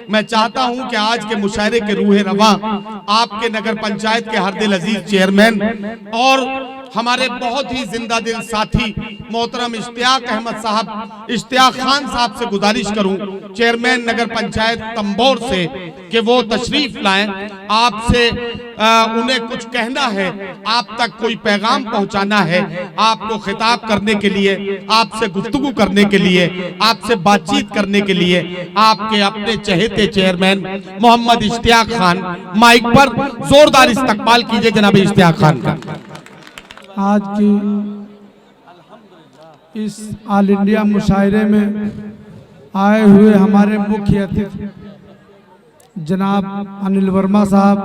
मैं चाहता हूं कि आज के मुशायरे के रूहे रवा आपके नगर पंचायत के हर दिल अजीज चेयरमैन और हमारे बहुत ही जिंदा दिल साथी मोहतरम इश्तियाक अहमद साहब, इश्तियाक खान साहब से गुजारिश करूं चेयरमैन नगर पंचायत तंबोर से कि वो तशरीफ लाएं। आपसे उन्हें कुछ कहना है, आप तक कोई पैगाम पहुंचाना है, आपको खिताब करने के लिए, आपसे गुफ्तगू करने के लिए, आपसे बातचीत करने के लिए आपके अपने चहेते चेयरमैन मोहम्मद इश्तियाक खान माइक पर जोरदार इस्तकबाल कीजिए जनाब इश्तियाक खान का। आज की इस ऑल इंडिया मुशायरे में आए हुए हमारे मुख्य अतिथि जनाब अनिल वर्मा साहब,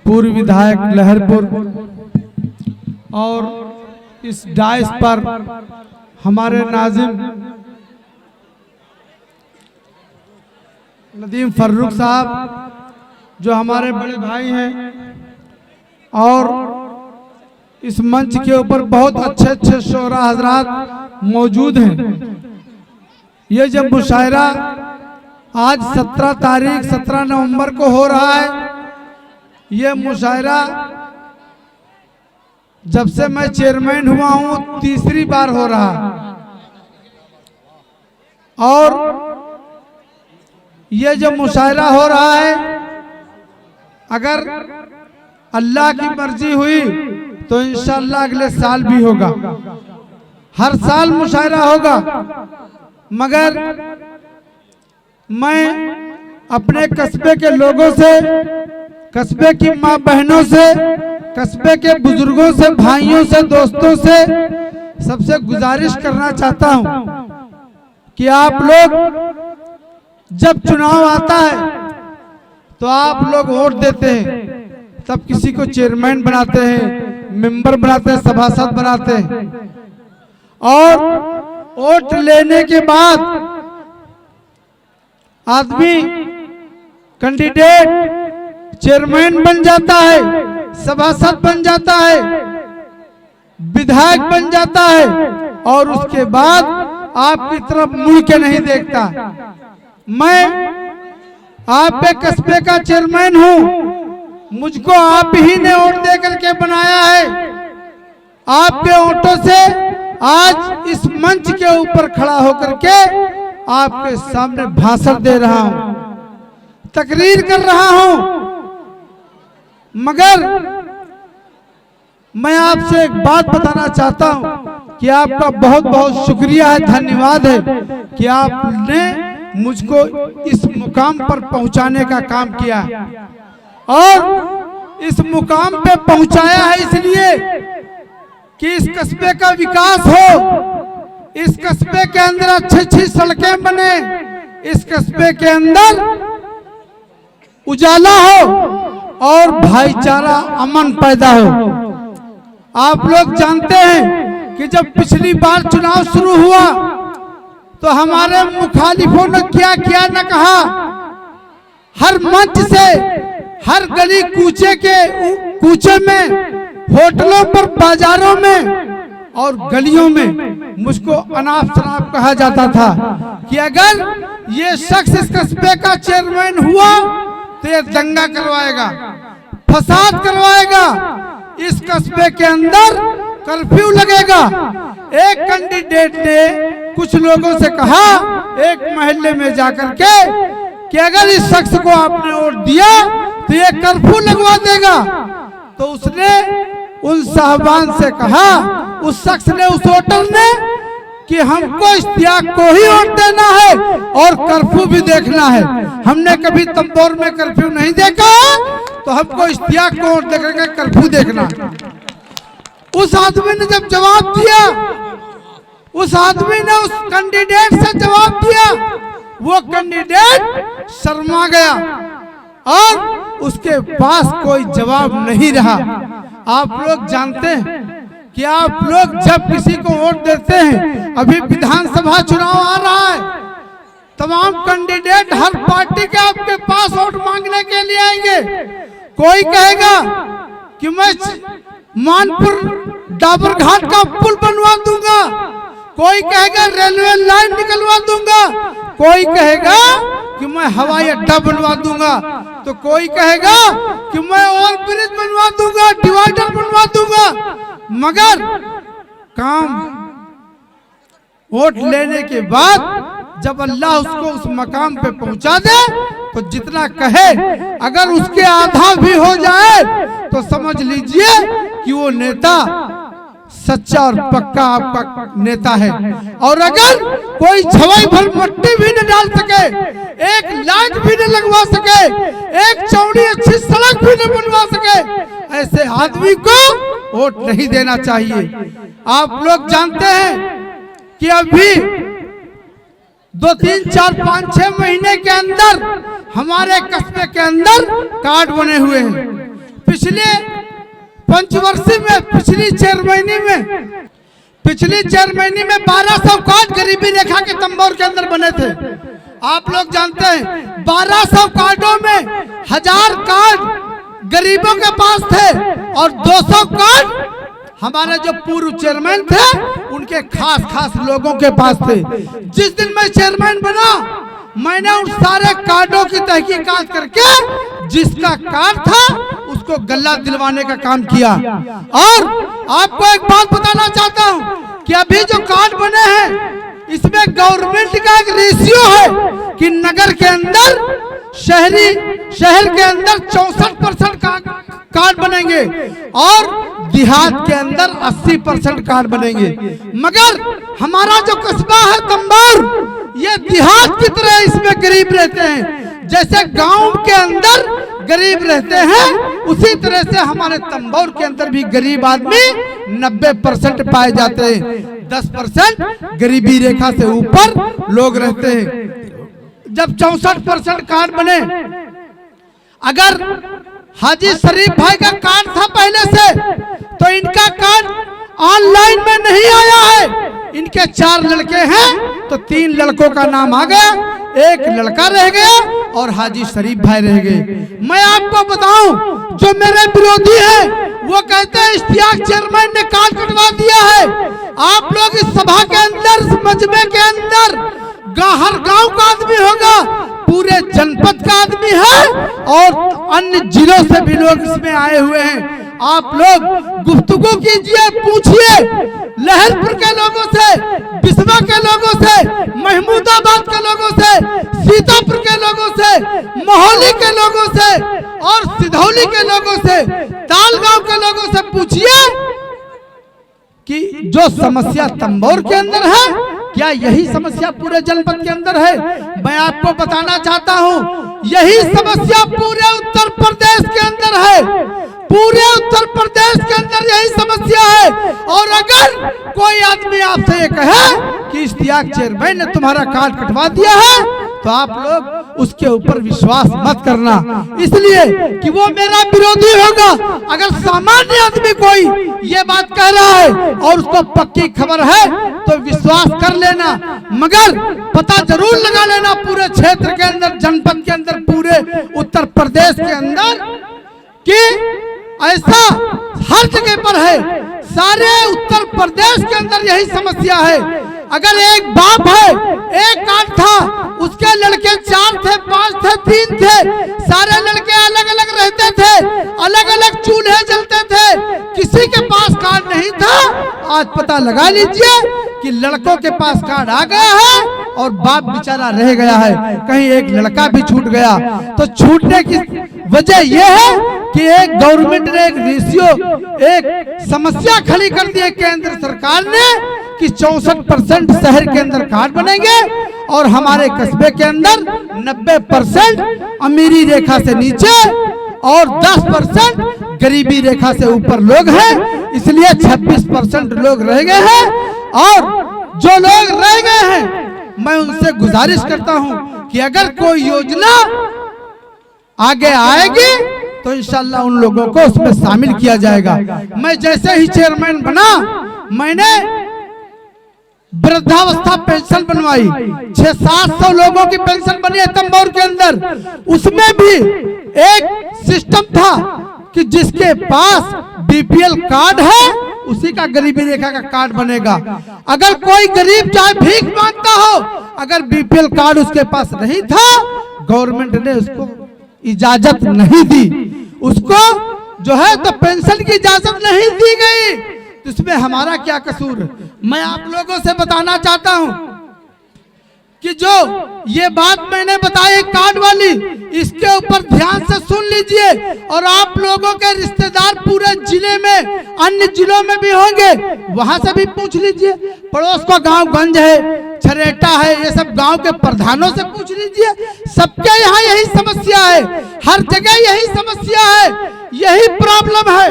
पूर्व विधायक लहरपुर, और इस डाइस पर हमारे नाजिम नदीम फर्रुख साहब जो हमारे बड़े भाई हैं, और इस मंच के ऊपर बहुत अच्छे अच्छे शोरा हजरात मौजूद हैं। ये जब मुशायरा आज 17 नवंबर को हो रहा है, ये मुशायरा जब से मैं चेयरमैन हुआ हूं तीसरी बार हो रहा है, और ये जो मुशायरा हो रहा है अगर अल्लाह की मर्जी हुई तो इंशाअल्लाह अगले साल भी होगा। हर साल मुशायरा होगा, मगर मैं अपने कस्बे के लोगों से, कस्बे की माँ बहनों से, कस्बे के बुजुर्गों से, भाइयों से, दोस्तों से सबसे गुजारिश करना चाहता हूं कि आप लोग जब चुनाव आता है तो आप लोग वोट देते हैं, तब किसी को चेयरमैन बनाते हैं, मेंबर बनाते हैं, सभासद बनाते हैं, और वोट लेने के बाद आदमी कैंडिडेट चेयरमैन बन जाता है, सभासद बन जाता है, विधायक बन जाता है, और उसके बाद आपकी तरफ मुड़ के नहीं देखता। मैं आपके कस्बे का चेयरमैन हूं, मुझको आप ही ने वोट दे करके बनाया है। आपके वोटों से आज इस मंच के ऊपर खड़ा होकर के आपके सामने भाषण दे रहा हूं, तकरीर कर रहा हूं, मगर मैं आपसे एक बात बताना चाहता हूं कि आपका बहुत बहुत शुक्रिया है, धन्यवाद है कि आपने मुझको इस मुकाम पर पहुंचाने का काम किया, और इस मुकाम पे पहुंचाया है इसलिए कि इस कस्बे का विकास हो, इस कस्बे के अंदर अच्छी अच्छी सड़कें बने, इस कस्बे के अंदर उजाला हो और भाईचारा अमन पैदा हो। आप लोग जानते हैं कि जब पिछली बार चुनाव शुरू हुआ तो हमारे मुखालिफों ने क्या क्या न कहा, हर मंच से, हर गली कूचे में, होटलों पर, बाजारों में और गलियों में मुझको अनाप शनाप कहा जाता था कि अगर ये शख्स इस कस्बे का चेयरमैन हुआ तो ये दंगा करवाएगा, फसाद करवाएगा, इस कस्बे के अंदर कर्फ्यू लगेगा। एक कैंडिडेट ने कुछ लोगों से कहा एक मोहल्ले में जाकर के कि अगर इस शख्स को आपने वोट दिया तो ये कर्फ्यू लगवा देगा। तो उसने उन साहबान से कहा, उस शख्स ने, उस वोटर ने, कि हमको इश्तियाक को ही वोट देना है और कर्फ्यू भी देखना है। हमने कभी तंबोर में कर्फ्यू नहीं देखा, तो हमको इश्तियाक को वोट देकर कर्फ्यू देखना। उस आदमी ने जब जवाब दिया, उस आदमी ने उस कैंडिडेट से जवाब दिया, वो कैंडिडेट शर्मा गया और उसके पास कोई जवाब नहीं रहा। आप लोग जानते हैं कि आप लोग जब किसी को वोट देते हैं, अभी विधानसभा चुनाव आ रहा है, तमाम कैंडिडेट हर पार्टी के आपके पास वोट मांगने के लिए आएंगे। कोई कहेगा कि मैं मानपुर डाबर घाट का पुल बनवा दूंगा, कोई कहेगा रेलवे लाइन निकलवा दूंगा, कोई कहेगा कि मैं हवाई अड्डा बनवा दूंगा, तो कोई कहेगा कि मैं और ब्रिज बनवा दूंगा, डिवाइडर बनवा दूंगा। मगर काम वोट लेने के बाद जब अल्लाह उसको उस मकाम पे पहुंचा दे तो जितना कहे, अगर उसके आधा भी हो जाए तो समझ लीजिए कि वो नेता सच्चा और पक्का आपका नेता है। और अगर कोई छवाई भर मट्टी भी न डाल सके, एक लाइट भी न लगवा सके, एक चौड़ी अच्छी सड़क भी न बनवा सके, ऐसे आदमी को वोट नहीं देना चाहिए। आप लोग जानते हैं कि अभी 2, 3, 4, 5, 6 महीने के अंदर हमारे कस्बे के अंदर कार्ड बने हुए हैं। पिछले पंचवर्षीय में पिछली 4 महीने में 1200 कार्ड गरीबी रेखा के तंबोर के अंदर बने थे। आप लोग जानते हैं 1200 कार्डों में 1000 कार्ड गरीबों के पास थे और 200 कार्ड हमारे जो पूर्व चेयरमैन थे उनके खास लोगों के पास थे। जिस दिन मैं चेयरमैन बना, मैंने उन सारे कार्डों की तहकीकात करके जिसका कार्ड था उसको गल्ला दिलवाने का काम किया। और आपको एक बात बताना चाहता हूं कि अभी जो कार्ड बने हैं इसमें गवर्नमेंट का एक रेशियो है कि नगर के अंदर शहर के अंदर 64% कार्ड बनेंगे और देहात के अंदर 80% कार्ड बनेंगे। मगर हमारा जो कस्बा है तंबोर, ये देहात की तरह इसमें गरीब रहते हैं। जैसे गांव के अंदर गरीब रहते हैं उसी तरह से हमारे तंबोर के अंदर भी गरीब आदमी 90% पाए जाते हैं। 10% गरीबी रेखा से ऊपर लोग रहते हैं। जब 64% कार्ड बने, अगर हाजी शरीफ भाई का कार्ड था पहले से, तो इनका कार्ड ऑनलाइन में नहीं आया है। इनके 4 लड़के हैं तो 3 लड़कों का नाम आ गया, एक लड़का रह गया और हाजी शरीफ भाई रह गए। मैं आपको बताऊं, जो मेरे विरोधी हैं वो कहते हैं इश्तियाक चेयरमैन ने कार्ड कटवा दिया है। आप लोग इस सभा के अंदर, इस मजमे के अंदर हर गांव का आदमी होगा, पूरे जनपद का आदमी है और अन्य जिलों से भी लोग इसमें आए हुए हैं। आप लोग गुफ्तगू कीजिए, पूछिए लहरपुर के लोगों से, बिस्वा के लोगों से, महमूदाबाद के लोगों से, सीतापुर के लोगों से, मोहाली के लोगों से और सिधौली के लोगों से, तालगांव के लोगों से पूछिए कि जो समस्या तंबोर के अंदर है क्या यही समस्या पूरे जनपद के अंदर है। मैं आपको बताना चाहता हूं, यही समस्या पूरे उत्तर प्रदेश के अंदर है। पूरे उत्तर प्रदेश के अंदर यही समस्या है। और अगर कोई आदमी आपसे ये कहे कि इश्तियाक चेयरमैन ने तुम्हारा कार्ड कटवा दिया है, तो आप लोग उसके ऊपर विश्वास मत करना, इसलिए कि वो मेरा विरोधी होगा। अगर सामान्य आदमी कोई ये बात कह रहा है और उसको पक्की खबर है तो विश्वास कर लेना, मगर पता जरूर लगा लेना पूरे क्षेत्र के अंदर, जनपद के अंदर, पूरे उत्तर प्रदेश के अंदर कि ऐसा हर जगह पर है। सारे उत्तर प्रदेश के अंदर यही समस्या है। अगर एक बाप है, एक कार्ड था, उसके लड़के 4 थे, 5 थे, 3 थे, सारे लड़के अलग अलग रहते थे, अलग अलग चूल्हे जलते थे, किसी के पास कार्ड नहीं था। आज पता लगा लीजिए कि लड़कों के पास कार्ड आ गया है और बाप बेचारा रह गया है, कहीं एक लड़का भी छूट गया। तो छूटने की वजह यह है कि एक गवर्नमेंट ने एक रेशियो, एक समस्या खड़ी कर दी है केंद्र सरकार ने कि 64% शहर के अंदर कार्ड बनेंगे और हमारे कस्बे के अंदर 90% अमीरी रेखा से नीचे और 10% गरीबी रेखा से ऊपर लोग हैं। इसलिए 26% लोग रह गए हैं। और जो लोग रह गए हैं मैं उनसे गुजारिश करता हूं कि अगर कोई योजना आगे आएगी तो इंशाल्लाह उन लोगों को उसमें शामिल किया जाएगा। मैं जैसे ही चेयरमैन बना, मैंने वृद्धावस्था पेंशन बनवाई। 600-700 लोगों की पेंशन बनी है तंबोर के अंदर। उसमें भी एक सिस्टम था कि जिसके पास बीपीएल कार्ड है उसी का गरीबी रेखा का कार्ड बनेगा। अगर कोई गरीब चाहे भीख मांगता हो, अगर बीपीएल कार्ड उसके पास नहीं था गवर्नमेंट ने उसको इजाजत नहीं दी, उसको जो है तो पेंशन की इजाजत नहीं दी गई, तो इसमें हमारा क्या कसूर? मैं आप लोगों से बताना चाहता हूं कि जो ये बात मैंने बताई कार्ड वाली, इसके ऊपर ध्यान से सुन लीजिए, और आप लोगों के रिश्तेदार पूरे जिले में, अन्य जिलों में भी होंगे, वहां से भी पूछ लीजिए। पड़ोस का गांव गंज है, छरेटा है, ये सब गांव के प्रधानों से पूछ लीजिए। सबके यहाँ यही समस्या है, हर जगह यही समस्या है, यही प्रॉब्लम है।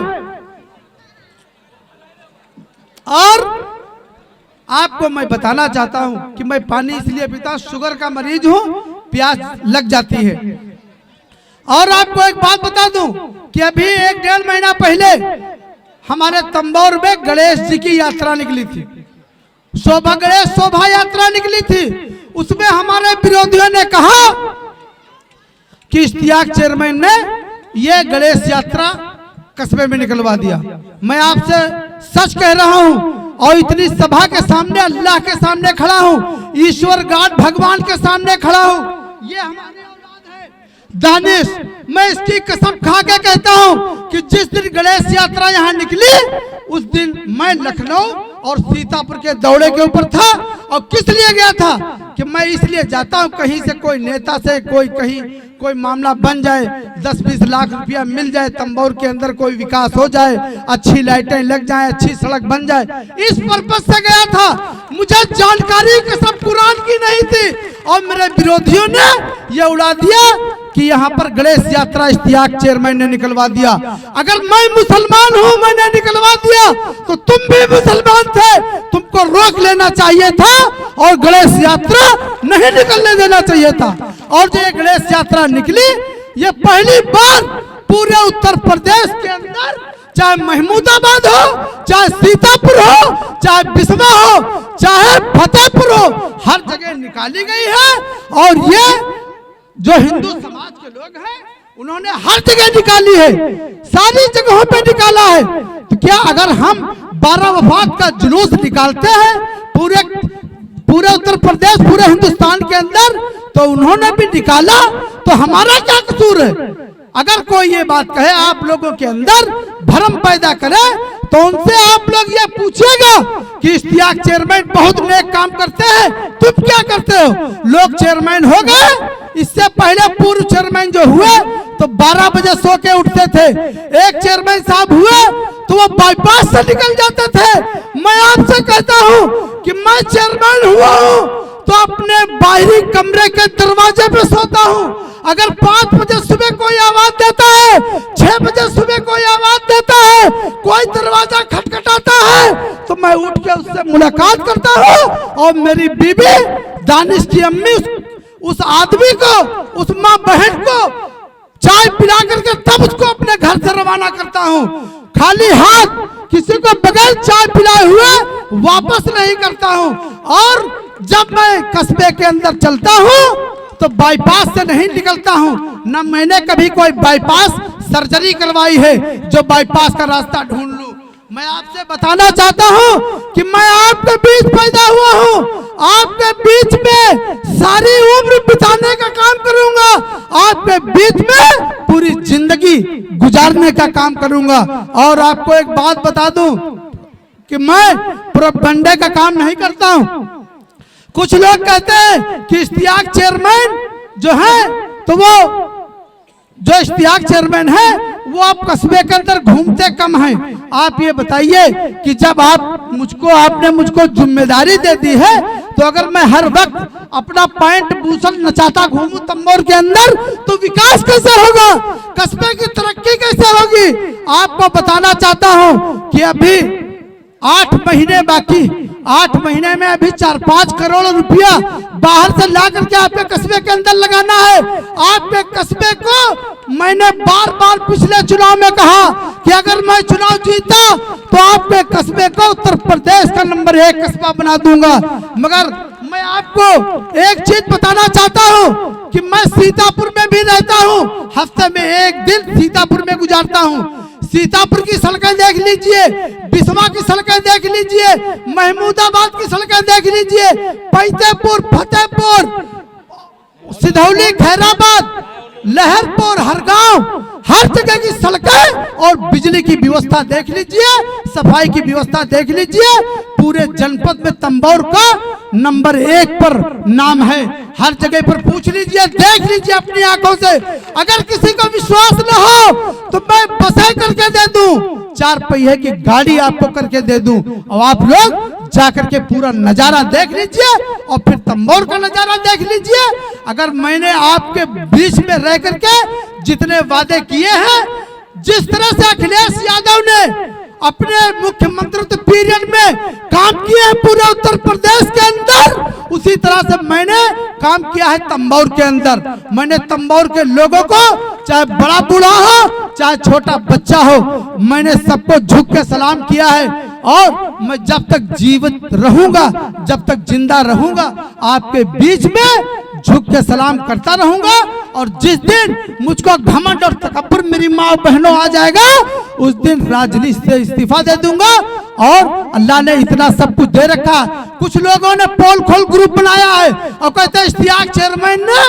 और आपको मैं बताना चाहता हूं कि मैं पानी इसलिए पीता हूं, शुगर का मरीज हूं, प्यास लग जाती है। और आपको एक बात बता दूं कि अभी 1-1.5 महीना पहले हमारे तंबौर में गणेश जी की यात्रा निकली थी, गणेश शोभा यात्रा निकली थी। उसमें हमारे विरोधियों ने कहा कि इश्तियाक चेयरमैन ने ये गणेश यात्रा कस्बे में निकलवा दिया। मैं आपसे सच कह रहा हूं, और इतनी सभा के सामने, अल्लाह के सामने खड़ा हूं, ईश्वर गॉड भगवान के सामने खड़ा हूं, ये हमारे औलाद है दानिश। मैं इसकी कसम खा के कहता हूं कि जिस दिन गणेश यात्रा यहाँ निकली, उस दिन मैं लखनऊ और सीतापुर के दौड़े के ऊपर था। और किस लिए गया था? कि मैं इसलिए जाता हूं, कहीं से कोई नेता से कहीं कोई मामला बन जाए, 10-20 लाख रुपया मिल जाए, तंबौर के अंदर कोई विकास हो जाए, अच्छी लाइटें लग जाए, अच्छी सड़क बन जाए, इस पर्पज से गया था। मुझे जानकारी कसम कुरान की नहीं थी, और मेरे विरोधियों ने ये उड़ा दिया कि यहाँ पर गणेश यात्रा इश्तियाक चेयरमैन ने निकलवा दिया। अगर मैं मुसलमान हूँ, मैंने निकलवा दिया, तो तुम भी मुसलमान थे, तुमको रोक लेना चाहिए था और गणेश यात्रा नहीं निकलने देना चाहिए था। और जो ये गणेश यात्रा निकली, ये पहली बार पूरे उत्तर प्रदेश के अंदर, चाहे महमूदाबाद हो, चाहे सीतापुर हो, चाहे बिस्वा हो, चाहे फतेहपुर हो, हर जगह निकाली गई है। और ये जो हिंदू समाज के लोग हैं, उन्होंने हर जगह निकाली है, सारी जगहों पे निकाला है। तो क्या अगर हम 12 वफात का जुलूस निकालते हैं पूरे उत्तर प्रदेश, पूरे हिंदुस्तान के अंदर, तो उन्होंने भी निकाला, तो हमारा क्या कसूर है? अगर कोई ये बात कहे, आप लोगों के अंदर भ्रम पैदा करे, तो उनसे आप लोग ये पूछिएगा कि इश्तियाक चेयरमैन बहुत नेक काम करते हैं, तुम क्या करते हो? लोग चेयरमैन हो गए, इससे पहले पूर्व चेयरमैन जो हुए तो 12 बजे सो के उठते थे। एक चेयरमैन साहब हुए तो वो बाईपास से निकल जाते थे। मैं आपसे कहता हूँ कि मैं चेयरमैन हुआ हूँ तो अपने बाहरी कमरे के दरवाजे पे सोता हूँ। अगर 5 बजे सुबह कोई आवाज देता है, 6 बजे सुबह कोई आवाज देता है, कोई दरवाजा खटखटाता है, तो मैं उठ के उससे मुलाकात करता हूँ। और मेरी बीबी दानिश की अम्मी उस आदमी को, उस माँ बहन को चाय पिला करके तब उसको अपने घर से रवाना करता हूँ। खाली हाथ किसी को बगैर चाय पिलाए हुए वापस नहीं करता हूँ। और जब मैं कस्बे के अंदर चलता हूँ तो बाईपास से नहीं निकलता हूँ, न मैंने कभी कोई बाईपास सर्जरी करवाई है जो बाईपास का रास्ता ढूंढ लूं। मैं आपसे बताना चाहता हूँ कि मैं आपके बीच पैदा हुआ हूँ, आपके बीच में सारी उम्र बिताने का काम करूंगा, आपके बीच में पूरी जिंदगी गुजारने का काम करूंगा। और आपको एक बात बता दूं कि मैं प्रोपगंडे का काम नहीं करता हूं। कुछ लोग कहते हैं कि इश्तियाक चेयरमैन जो है, तो वो जो इश्तियाक चेयरमैन है वो आप कस्बे के अंदर घूमते कम हैं। आप ये बताइए कि जब आपने मुझको जिम्मेदारी दे दी है, तो अगर मैं हर वक्त अपना पैंट भूषण नचाता घूमूं तंबौर के अंदर, तो विकास कैसे होगा? कस्बे की तरक्की कैसे होगी? आपको बताना चाहता हूं कि अभी 8 महीने बाकी, 8 महीने में अभी 4-5 करोड़ रुपया बाहर से ला करके आपके कस्बे के अंदर लगाना है। आपके कस्बे को मैंने बार-बार पिछले चुनाव में कहा कि अगर मैं चुनाव जीता तो आपके कस्बे को उत्तर प्रदेश का नंबर 1 कस्बा बना दूंगा। मगर मैं आपको एक चीज बताना चाहता हूँ कि मैं सीतापुर में भी रहता हूँ, हफ्ते में 1 दिन सीतापुर में गुजारता हूँ। सीतापुर की सड़कें देख लीजिए, बिस्वा की सड़कें देख लीजिए, महमूदाबाद की सड़कें देख लीजिए, फतेहपुर सिधौली, खैराबाद, लहरपुर, हर गांव, हर जगह की सड़कें और बिजली की व्यवस्था देख लीजिए, सफाई की व्यवस्था देख लीजिए। पूरे जनपद में तंबौर का नंबर 1 पर नाम है। हर जगह पर पूछ लीजिए, देख लीजिए अपनी आंखों से। अगर किसी को विश्वास न हो तो मैं बसें करके दे दूं, 4 पहिए की गाड़ी आपको करके दे दूं, और आप लोग जाकर के पूरा नजारा देख लीजिए और फिर तंबौर का नजारा देख लीजिए। अगर मैंने आपके बीच में रह करके जितने वादे किए हैं, जिस तरह से अखिलेश यादव ने अपने मुख्यमंत्री पीरियड में काम किए हैं पूरे उत्तर प्रदेश के अंदर, उसी तरह से मैंने काम किया है तंबौर के अंदर। मैंने तंबौर के लोगों को, चाहे बड़ा बूढ़ा हो चाहे छोटा बच्चा हो, मैंने सबको झुक के सलाम किया है। और मैं जब तक जीवित रहूंगा, जब तक जिंदा रहूंगा, आपके बीच में झुक के सलाम करता रहूंगा। और जिस दिन मुझको घमंड और तकब्बुर मेरी माँ बहनों आ जाएगा, उस दिन राजनीति से इस्तीफा दे दूंगा। और अल्लाह ने इतना सब कुछ दे रखा। कुछ लोगों ने पोल खोल ग्रुप बनाया है और कहते हैं इश्तियाक चेयरमैन ने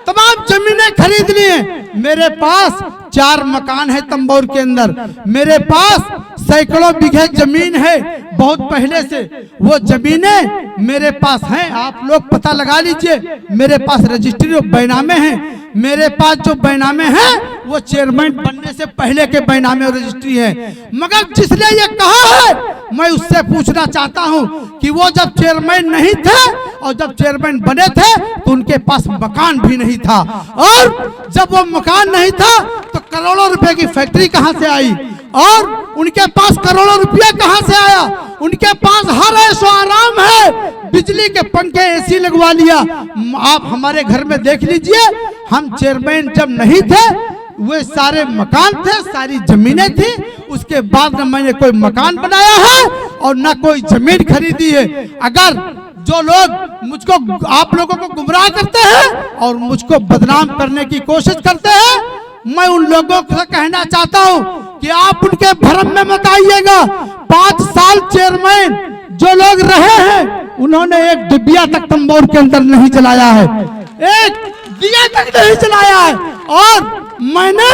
तमाम जमीनें खरीद ली हैं। मेरे पास 4 मकान है तंबौर के अंदर, मेरे पास सैकड़ों बीघे जमीन है बहुत पहले से। वो जमीनें मेरे पास हैं, आप लोग पता लगा लीजिए। मेरे पास रजिस्ट्री और बैनामे हैं। मेरे पास जो बैनामे हैं वो चेयरमैन बनने से पहले के बैनामे और रजिस्ट्री है। मगर जिसने ये कहा है, मैं उससे पूछना चाहता हूं कि वो जब चेयरमैन नहीं थे और जब चेयरमैन बने थे तो उनके पास मकान भी नहीं था। और जब वो मकान नहीं था तो करोड़ों रुपए की फैक्ट्री कहां से आई? और उनके पास करोड़ों रुपया कहां से आया? उनके पास हर ऐशो आराम है, बिजली के पंखे, एसी लगवा लिया। आप हमारे घर में देख लीजिए, हम चेयरमैन जब नहीं थे वे सारे मकान थे, सारी जमीनें थी। उसके बाद न मैंने कोई मकान बनाया है और न कोई जमीन खरीदी है। अगर जो लोग मुझको, आप लोगों को गुमराह करते हैं और मुझको बदनाम करने की कोशिश करते हैं, मैं उन लोगों से कहना चाहता हूं कि आप उनके भ्रम में मत आइएगा। 5 साल चेयरमैन जो लोग रहे हैं, उन्होंने एक डिबिया तक तंबौर के अंदर नहीं जलाया है, एक दिया तक नहीं जलाया है। और मैंने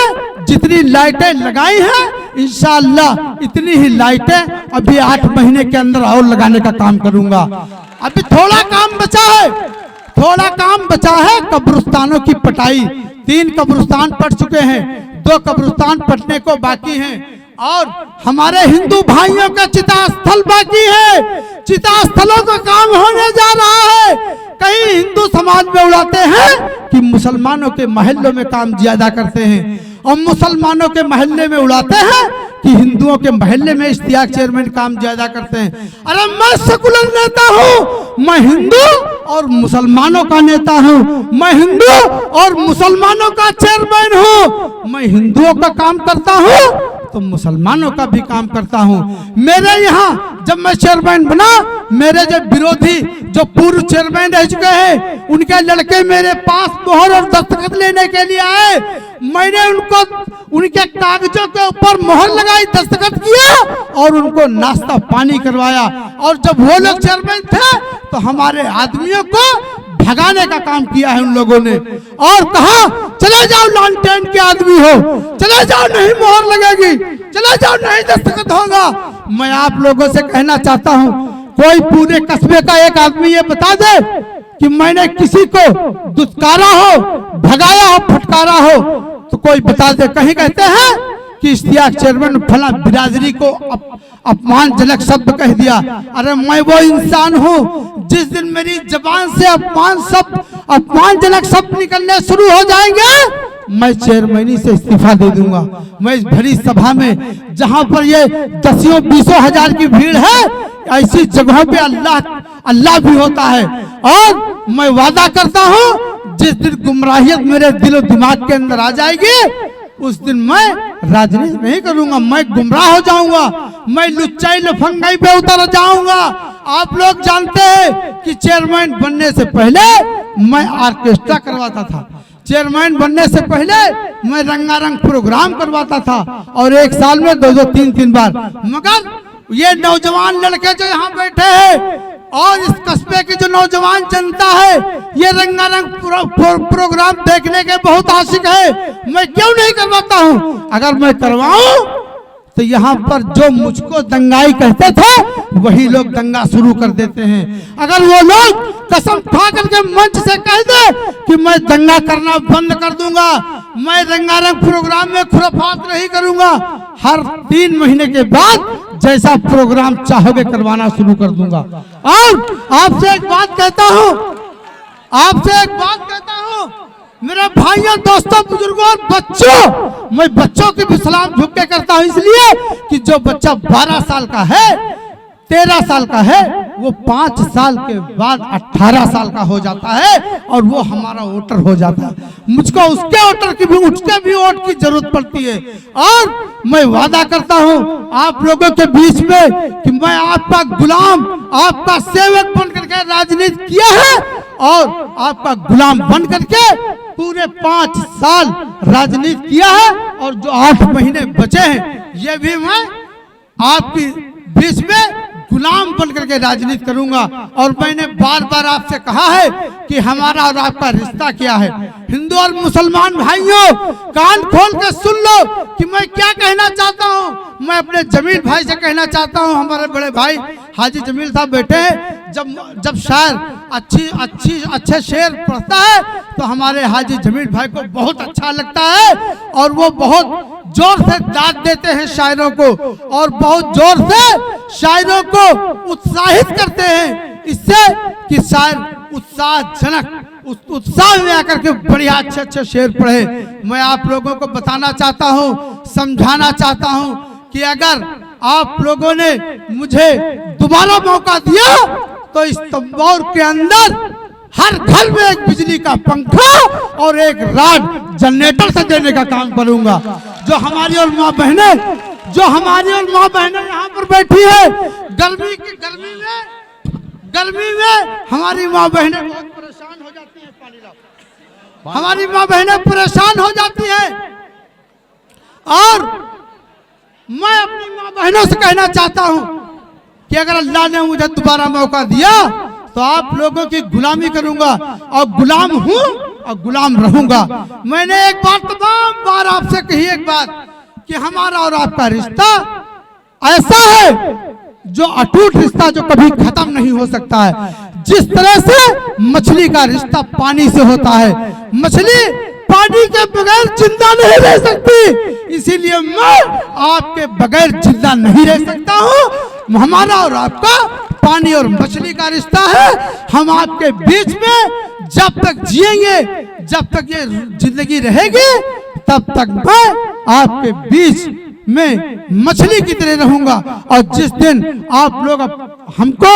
जितनी लाइटें लगाई हैं, इंशाअल्लाह इतनी ही लाइटें अभी 8 महीने के अंदर और लगाने का काम करूंगा। अभी थोड़ा काम बचा है, थोड़ा काम बचा है कब्रिस्तानों की पटाई। 3 कब्रिस्तान पट चुके हैं, 2 कब्रिस्तान पटने को बाकी हैं। और हमारे हिंदू भाइयों का चिता स्थल बाकी है। चिता स्थलों का काम होने जा रहा है। कई हिंदू समाज में उड़ाते हैं कि मुसलमानों के महल्लों में काम ज्यादा करते हैं, और मुसलमानों के महल्ले में उड़ाते हैं कि हिंदुओं के महल्ले में इश्तियाक चेयरमैन काम ज्यादा करते हैं। अरे मैं सेकुलर नेता हूँ, मैं हिंदू और मुसलमानों का नेता हूँ, मैं हिंदू और मुसलमानों का चेयरमैन हूँ। मैं हिंदुओं का काम करता हूँ तो मुसलमानों का भी काम करता हूँ। मेरे यहाँ जब मैं चेयरमैन बना, मेरे जो विरोधी, जो पूर्व चेयरमैन रह चुके हैं, उनके लड़के मेरे पास मोहर और दस्तखत लेने के लिए आए। मैंने उनको उनके कागजों के ऊपर मोहर लगाई, दस्तखत किया और उनको नाश्ता पानी करवाया। और जब वो लोग चेयरमैन थे तो हमारे आदमियों को भगाने का काम किया है उन लोगों ने, और कहा चले जाओ, लालटेन के आदमी हो, चले जाओ, नहीं मोहर लगेगी, चले जाओ, नहीं दस्तखत होगा। मैं आप लोगों से कहना चाहता हूं, कोई पूरे कस्बे का एक आदमी ये बता दे कि मैंने किसी को दुत्कारा हो, भगाया हो, फटकारा हो, तो कोई बता दे। कहीं कहते हैं कि इश्तियाक चेयरमैन फला बिरादरी को अपमानजनक शब्द कह दिया। अरे मैं वो इंसान हूँ, जिस दिन मेरी जबान से अपमानजनक शब्द निकलने शुरू हो जाएंगे, मैं चेयरमैनी से इस्तीफा दे दूंगा। मैं इस भरी सभा में, जहां पर ये 10-20 हजार की भीड़ है, ऐसी जगहों पे अल्लाह भी होता है। और मैं वादा करता हूँ, जिस दिन गुमराहियत मेरे दिलो दिमाग के अंदर आ जाएगी, उस दिन मैं राजनीति नहीं करूंगा, मैं गुमराह हो जाऊंगा, मैं लुच्चाई लफंगाई पे उतर जाऊंगा। आप लोग जानते हैं कि चेयरमैन बनने से पहले मैं ऑर्केस्ट्रा करवाता था, चेयरमैन बनने से पहले मैं रंगारंग प्रोग्राम करवाता था, और 1 साल में 2-2, 3-3 बार। मगर ये नौजवान लड़के जो यहाँ बैठे हैं, और इस कस्बे की जो नौजवान जनता है ये रंगारंग प्रोग्राम देखने के बहुत आशिक है। मैं क्यों नहीं करवाता हूँ? अगर मैं करवाऊं तो यहाँ पर जो मुझको दंगाई कहते थे वही लोग दंगा शुरू कर देते हैं। अगर वो लोग कसम खा करके मंच से कह दे कि मैं दंगा करना बंद कर दूंगा, मैं रंगारंग प्रोग्राम में खुराफात नहीं करूंगा, हर 3 महीने के बाद जैसा प्रोग्राम चाहोगे करवाना शुरू कर दूंगा। और आपसे एक बात कहता हूँ, मेरे भाइयों, दोस्तों, बुजुर्गों और बच्चों, मैं बच्चों की भी सलाम झुक के करता हूं, इसलिए कि जो बच्चा 12 साल का है, 13 साल का है, वो 5 साल के बाद 18 साल का हो जाता है और वो हमारा वोटर हो जाता है। मुझको उसके वोटर की भी, उसके भी वोट की जरूरत पड़ती है। और मैं वादा करता हूं आप लोगों के बीच में कि मैं आपका गुलाम, आपका सेवक बन करके राजनीति किया है और आपका गुलाम बन करके पूरे 5 साल राजनीति किया है और जो 8 महीने बचे हैं ये भी मैं आपकी बीच में गुलाम बन करके राजनीति करूंगा। और मैंने बार बार आपसे कहा है कि हमारा और आपका रिश्ता क्या है। हिंदू और मुसलमान भाइयों, कान खोल के सुन लो कि मैं क्या कहना चाहता हूं। मैं अपने जमील भाई से कहना चाहता हूं, हमारे बड़े भाई हाजी जमील साहब बैठे हैं, जब शायर अच्छे शेर पढ़ता है तो हमारे हाजी जमील भाई को बहुत अच्छा लगता है और वो बहुत जोर से दाद देते हैं शायरों को और बहुत जोर से शायरों को उत्साहित करते हैं, इससे कि शायर उत्साह में आकर के बढ़िया अच्छे शेर पढ़े। मैं आप लोगों को बताना चाहता हूँ, समझाना चाहता हूँ कि अगर आप लोगों ने मुझे दोबारा मौका दिया तो इस तंबोर के अंदर हर घर में एक बिजली का पंखा और एक राड जनरेटर से देने का काम करूंगा। जो हमारी और माँ बहनें यहाँ पर बैठी है, गर्मी में हमारी माँ बहनें बहुत परेशान हो जाती हैं, पानी लाओ, हमारी माँ बहनें परेशान हो जाती हैं। और मैं अपनी माँ बहनों से कहना चाहता हूँ कि अगर अल्लाह ने मुझे दोबारा मौका दिया तो आप लोगों की गुलामी करूंगा और गुलाम हूं और गुलाम रहूंगा। मैंने एक बार तमाम बार आपसे कही एक बात कि हमारा और आपका रिश्ता ऐसा है जो अटूट रिश्ता, जो कभी खत्म नहीं हो सकता है। जिस तरह से मछली का रिश्ता पानी से होता है, मछली पानी के बगैर जिंदा नहीं रह सकती, इसीलिए मैं आपके बगैर जिंदा नहीं रह सकता हूँ। हमारा और आपका पानी और मछली का रिश्ता है। हम आपके बीच में जब तक जिएंगे, जब तक ये जिंदगी रहेगी, तब तक मैं आपके बीच में मछली की तरह रहूंगा। और जिस दिन आप लोग हमको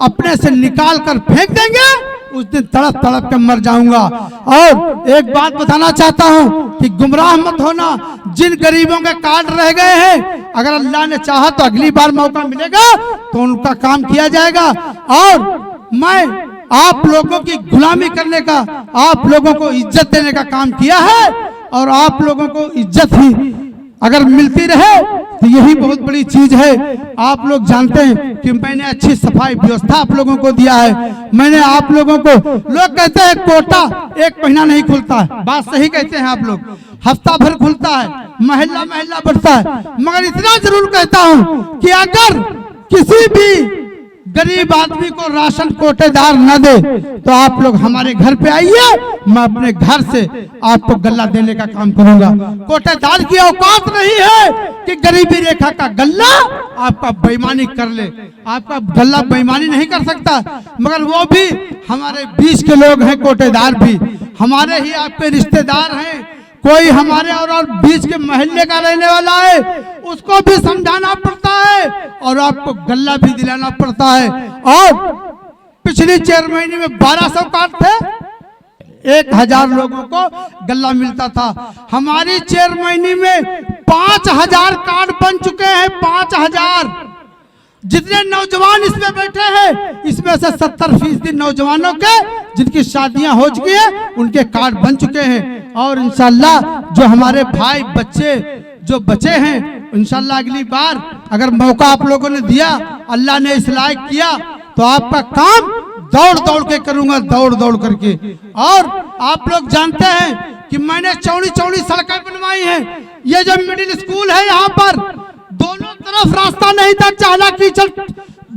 अपने से निकाल कर फेंक देंगे, उस दिन तड़प तड़प के मर जाऊंगा। और एक बात बताना चाहता हूँ कि गुमराह मत होना। जिन गरीबों के कार्ड रह गए हैं, अगर अल्लाह ने चाहा तो अगली बार मौका मिलेगा तो उनका काम किया जाएगा। और मैं आप लोगों की गुलामी करने का, आप लोगों को इज्जत देने का काम किया है और आप लोगों को इज्जत ही अगर मिलती रहे तो यही बहुत बड़ी चीज है। आप लोग जानते हैं कि मैंने अच्छी सफाई व्यवस्था आप लोगों को दिया है। मैंने आप लोगों को, लोग कहते हैं कोटा 1 महीना नहीं खुलता है, बात सही कहते हैं आप लोग, हफ्ता भर खुलता है, महल्ला बढ़ता है। मगर इतना जरूर कहता हूँ कि अगर किसी भी गरीब आदमी को राशन कोटेदार न दे तो आप लोग हमारे घर पे आइए, मैं अपने घर से आपको गल्ला देने का काम करूंगा। कोटेदार की औकात नहीं है कि गरीबी रेखा का गल्ला आपका बेईमानी कर ले, आपका गल्ला बेईमानी नहीं कर सकता। मगर वो भी हमारे बीच के लोग हैं, कोटेदार भी हमारे ही आपके रिश्तेदार हैं। कोई हमारे और बीच के मोहल्ले का रहने वाला है, उसको भी समझाना पड़ता है और आपको गल्ला भी दिलाना पड़ता है। और पिछली 4 महीने में 1200 कार्ड थे, 1000 लोगों को गल्ला मिलता था। हमारी 4 महीने में 5000 कार्ड बन चुके हैं। 5000 जितने नौजवान इसमें बैठे हैं, इसमें से 70% नौजवानों के जिनकी शादियां हो चुकी हैं, उनके कार्ड बन चुके हैं। और इंशाल्लाह जो हमारे भाई बच्चे जो बचे हैं, इंशाल्लाह अगली बार अगर मौका आप लोगों ने दिया, अल्लाह ने इस लायक किया, तो तो आपका काम दौड़ दौड़ के करूंगा, दौड़ दौड़ करके। और आप लोग जानते हैं कि मैंने चौड़ी चौड़ी सड़कें बनवाई हैं। ये जो मिडिल स्कूल है यहाँ पर दोनों तरफ रास्ता नहीं था, चाला कीचड़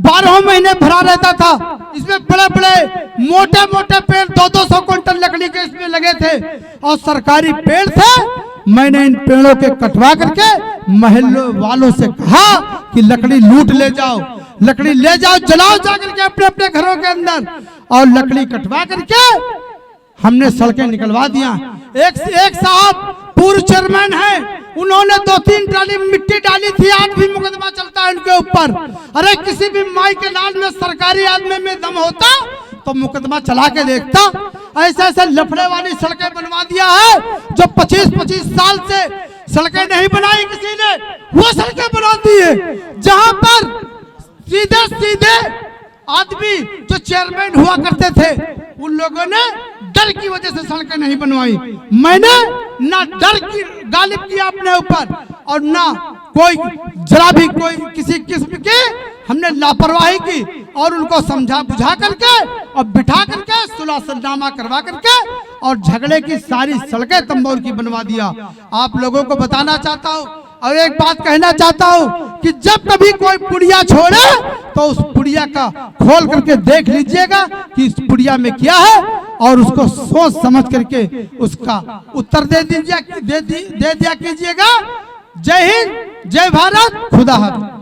12 महीने भरा रहता था। इसमें बड़े बड़े मोटे मोटे पेड़ 200-200 क्विंटल लकड़ी के इसमें लगे थे और सरकारी पेड़ थे। मैंने इन पेड़ों के कटवा करके महल्लों वालों से कहा कि लकड़ी लूट ले जाओ, लकड़ी ले जाओ, जलाओ जाकर के अपने अपने घरों के अंदर। और लकड़ी कटवा करके हमने सड़कें निकलवा दिया। एक साहब पूर्व चेयरमैन है, उन्होंने 2-3 ट्राली मिट्टी डाली थी, आज भी मुकदमा चलता है उनके ऊपर। अरे किसी भी माई के लाल में सरकारी आदमी में दम होता तो मुकदमा चला के देखता। ऐसे ऐसे लफड़े वाली सड़कें बनवा दिया है जो 25-25 साल से सड़कें नहीं बनाई किसी ने, वो सड़कें बना दी है। जहां पर सीधे सीधे आदमी जो चेयरमैन हुआ करते थे उन लोगों ने डर की वजह से सड़कें नहीं बनवाई। मैंने ना डर की गालिब किया अपने ऊपर और ना कोई जरा भी कोई किसी किस्म की हमने लापरवाही की और उनको समझा बुझा करके और बिठा करके सुलह सल्लामा करवा करके और झगड़े की सारी सड़कें तंबोर की बनवा दिया। आप लोगों को बताना चाहता हूँ और एक बात कहना चाहता हूँ कि जब कभी कोई पुड़िया छोड़े तो उस पुड़िया का खोल करके देख लीजिएगा कि इस पुड़िया में क्या है और उसको सोच समझ करके उसका उत्तर दे दिया कीजिएगा। जय हिंद, जय भारत, खुदा हाफिज।